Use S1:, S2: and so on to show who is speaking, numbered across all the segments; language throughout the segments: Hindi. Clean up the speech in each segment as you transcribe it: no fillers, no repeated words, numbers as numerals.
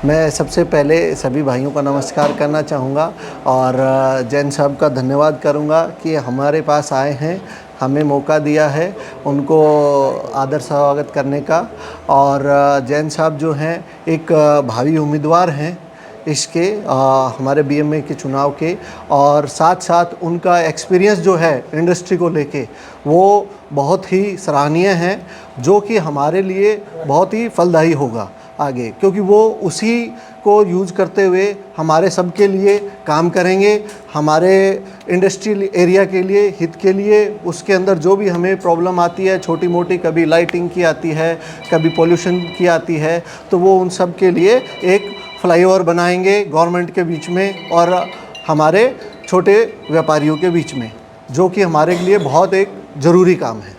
S1: मैं सबसे पहले सभी भाइयों का नमस्कार करना चाहूँगा और जैन साहब का धन्यवाद करूँगा कि हमारे पास आए हैं, हमें मौका दिया है उनको आदर स्वागत करने का। और जैन साहब जो हैं एक भावी उम्मीदवार हैं इसके हमारे बीएमए के चुनाव के, और साथ साथ उनका एक्सपीरियंस जो है इंडस्ट्री को लेके वो बहुत ही सराहनीय है, जो कि हमारे लिए बहुत ही फलदायी होगा आगे, क्योंकि वो उसी को यूज़ करते हुए हमारे सब के लिए काम करेंगे, हमारे इंडस्ट्रियल एरिया के लिए, हित के लिए। उसके अंदर जो भी हमें प्रॉब्लम आती है छोटी मोटी, कभी लाइटिंग की आती है, कभी पोल्यूशन की आती है, तो वो उन सब के लिए एक फ्लाईओवर बनाएंगे गवर्नमेंट के बीच में और हमारे छोटे व्यापारियों के बीच में, जो कि हमारे लिए बहुत एक ज़रूरी काम है।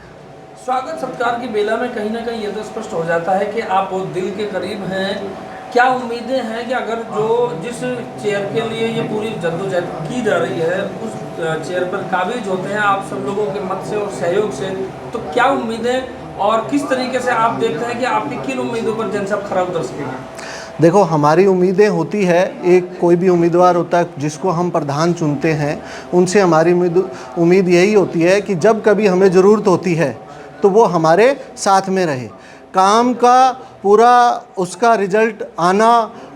S2: स्वागत सत्कार की बेला में कहीं ना कहीं ये तो स्पष्ट हो जाता है कि आप बहुत दिल के करीब हैं। क्या उम्मीदें हैं कि अगर जिस चेयर के लिए ये पूरी जद्दोजहद की जा रही है उस चेयर पर काबिज होते हैं आप सब लोगों के मत से और सहयोग से, तो क्या उम्मीदें और किस तरीके से आप देखते हैं कि आपकी किन उम्मीदों पर जन सब खरा उतर सकेंगे?
S1: देखो, हमारी उम्मीदें होती है, एक कोई भी उम्मीदवार होता है जिसको हम प्रधान चुनते हैं, उनसे हमारी उम्मीद यही होती है कि जब कभी हमें ज़रूरत होती है तो वो हमारे साथ में रहे। काम का पूरा उसका रिजल्ट आना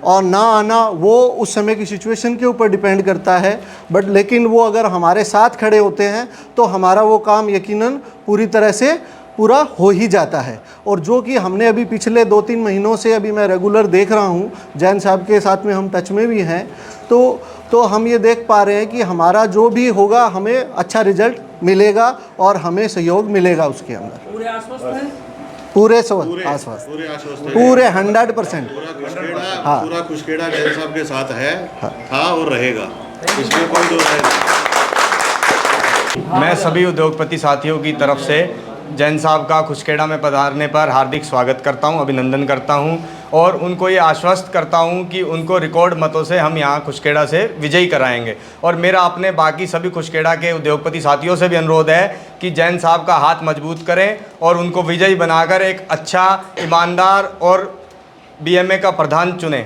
S1: और ना आना वो उस समय की सिचुएशन के ऊपर डिपेंड करता है, बट लेकिन वो अगर हमारे साथ खड़े होते हैं तो हमारा वो काम यकीनन पूरी तरह से पूरा हो ही जाता है। और जो कि हमने अभी पिछले 2-3 महीनों से अभी मैं रेगुलर देख रहा हूँ, जैन साहब के साथ में हम टच में भी हैं, तो हम ये देख पा रहे हैं कि हमारा जो भी होगा हमें अच्छा रिजल्ट मिलेगा और हमें सहयोग मिलेगा उसके अंदर।
S2: पूरे आश्वस्त हैं?
S1: पूरे आश्वस्त, पूरे 100%।
S3: हाँ, पूरा खुशखेड़ा जैन साहब के साथ है, था और रहेगा, इसमें कोई दो राय नहीं।
S4: मैं सभी उद्योगपति साथियों की तरफ से जैन साहब का खुशखेड़ा में पधारने पर हार्दिक स्वागत करता हूं, अभिनंदन करता हूं और उनको ये आश्वस्त करता हूं कि उनको रिकॉर्ड मतों से हम यहां खुशखेड़ा से विजयी कराएंगे। और मेरा अपने बाकी सभी खुशखेड़ा के उद्योगपति साथियों से भी अनुरोध है कि जैन साहब का हाथ मजबूत करें और उनको विजयी बनाकर एक अच्छा, ईमानदार और बीएमए का प्रधान चुनें।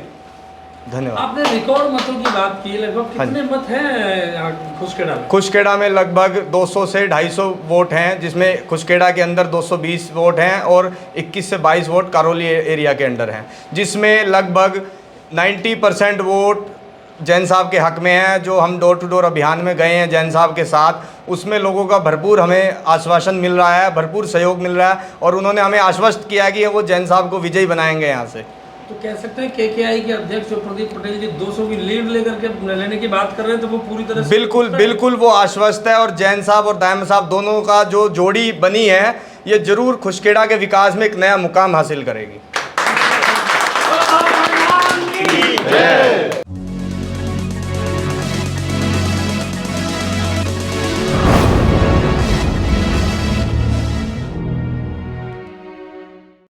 S4: धन्यवाद।
S2: आपने रिकॉर्ड मतों की बात की, लगभग कितने मत हैं खुशखेड़ा में?
S4: खुशखेड़ा में लगभग 200 से 250 वोट हैं, जिसमें खुशखेड़ा के अंदर 220 वोट हैं और 21 से 22 वोट करौली एरिया के अंदर हैं, जिसमें लगभग 90% वोट जैन साहब के हक में है। जो हम डोर टू डोर अभियान में गए हैं जैन साहब के साथ, उसमें लोगों का भरपूर हमें आश्वासन मिल रहा है, भरपूर सहयोग मिल रहा है और उन्होंने हमें आश्वस्त किया कि वो जैन साहब को विजयी बनाएंगे यहाँ से।
S2: तो कह सकते हैं केकेआई के अध्यक्ष जो प्रदीप पटेल जी 200 की लीड लेने की बात कर रहे हैं, तो वो पूरी तरह से
S4: बिल्कुल वो आश्वस्त है। और जैन साहब और दायम साहब दोनों का जो जोड़ी बनी है, ये जरूर खुशखेड़ा के विकास में एक नया मुकाम हासिल करेगी।